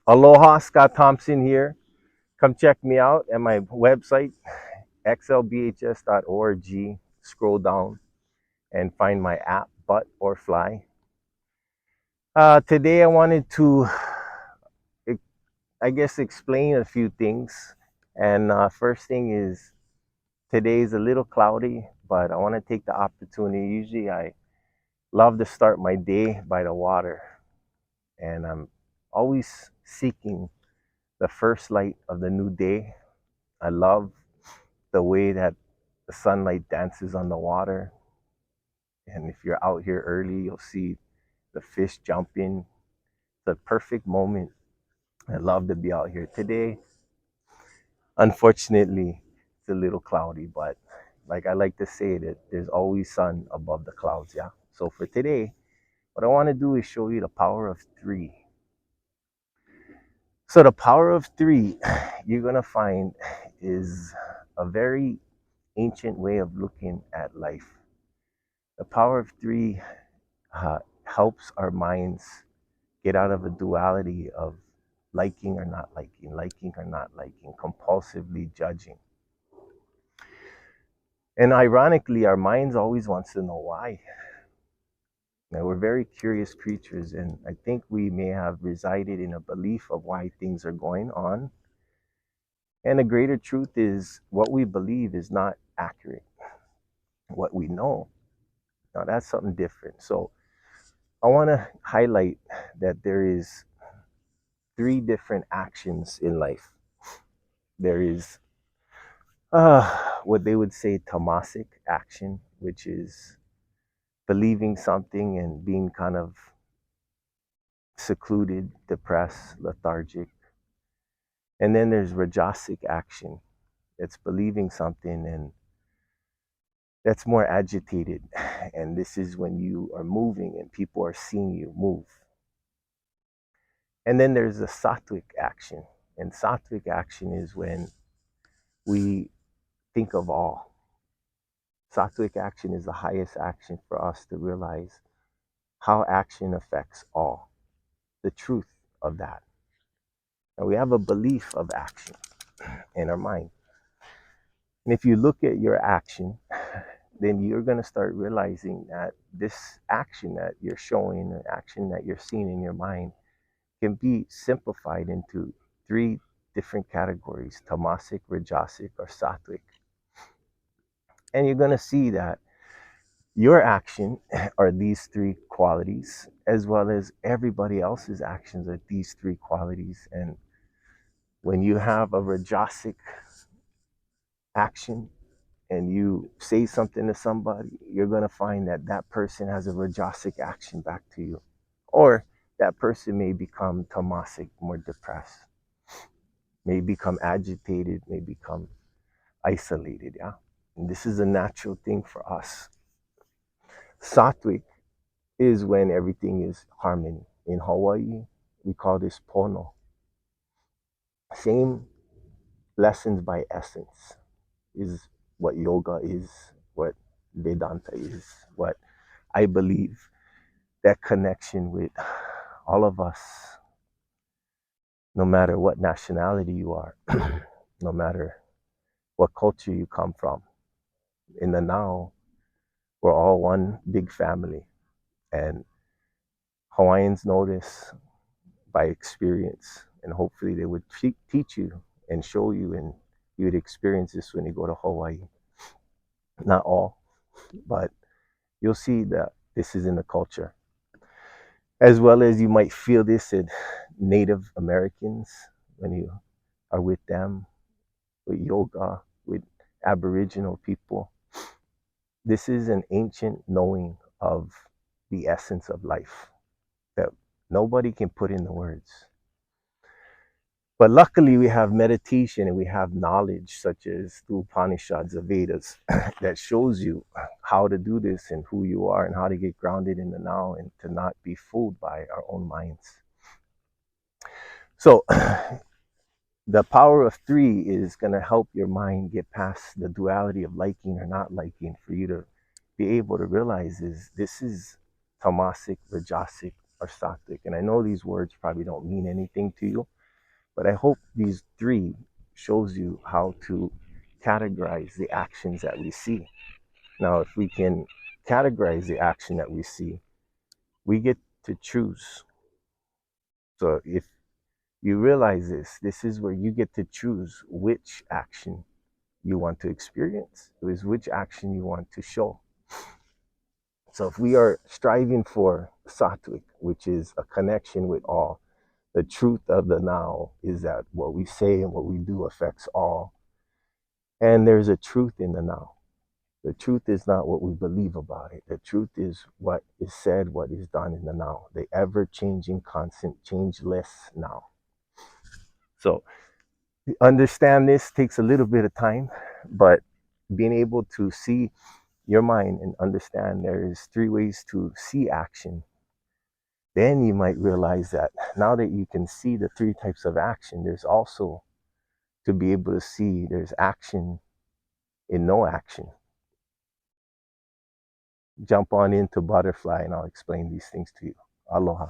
Aloha, Scott Thompson here. Come check me out at my website, xlbhs.org. Scroll down and find my app, Butt or Fly. Today I wanted to, I guess, explain a few things. And first thing is, today is a little cloudy, but I want to take the opportunity. Usually I love to start my day by the water, and I'm always seeking the first light of the new day. I love the way that the sunlight dances on the water. And if you're out here early, you'll see the fish jumping. It's a perfect moment. I love to be out here today. Unfortunately, it's a little cloudy, but like I like to say that there's always sun above the clouds, yeah. So for today, what I want to do is show you the power of three. So the power of three, you're gonna find, is a very ancient way of looking at life. The power of three helps our minds get out of a duality of liking or not liking, compulsively judging. And ironically, our minds always wants to know why. Now, we're very curious creatures, and I think we may have resided in a belief of why things are going on. And the greater truth is what we believe is not accurate. What we know, now that's something different. So I want to highlight that there is three different actions in life. There is what they would say tamasic action, which is believing something and being kind of secluded, depressed, lethargic. And then there's rajasic action. It's believing something and that's more agitated. And this is when you are moving and people are seeing you move. And then there's the sattvic action. And sattvic action is when we think of all. Sattvic action is the highest action for us to realize how action affects all, the truth of that. And we have a belief of action in our mind. And if you look at your action, then you're going to start realizing that this action that you're showing, the action that you're seeing in your mind, can be simplified into three different categories: tamasic, rajasic, or sattvic. And you're going to see that your action are these three qualities, as well as everybody else's actions are these three qualities. And when you have a rajasic action and you say something to somebody, you're going to find that that person has a rajasic action back to you. Or that person may become tamasic, more depressed, may become agitated, may become isolated. Yeah. And this is a natural thing for us. Sattvic is when everything is harmony. In Hawaii, we call this pono. Same lessons by essence is what yoga is, what Vedanta is, what I believe, that connection with all of us, no matter what nationality you are, no matter what culture you come from. In the now, we're all one big family. And Hawaiians know this by experience. And hopefully they would teach you and show you, and you would experience this when you go to Hawaii. Not all, but you'll see that this is in the culture. As well as you might feel this in Native Americans when you are with them, with yoga, with Aboriginal people. This is an ancient knowing of the essence of life that nobody can put in the words. But luckily, we have meditation and we have knowledge, such as the Upanishads, the Vedas, that shows you how to do this and who you are and how to get grounded in the now and to not be fooled by our own minds. So, the power of three is going to help your mind get past the duality of liking or not liking, for you to be able to realize is this is tamasic, rajasic, or sattvic. And I know these words probably don't mean anything to you, But I hope these three shows you how to categorize the actions that we see. Now, if we can categorize the action that we see, we get to choose. So if you realize this is where you get to choose which action you want to experience, is which action you want to show. So if we are striving for Satwik, which is a connection with all, the truth of the now is that what we say and what we do affects all. And there's a truth in the now. The truth is not what we believe about it. The truth is what is said, what is done in the now. The ever changing, constant, changeless now. So understand this takes a little bit of time, but being able to see your mind and understand there is three ways to see action, then you might realize that now that you can see the three types of action, there's also to be able to see there's action in no action. Jump on into Butterfly and I'll explain these things to you. Aloha.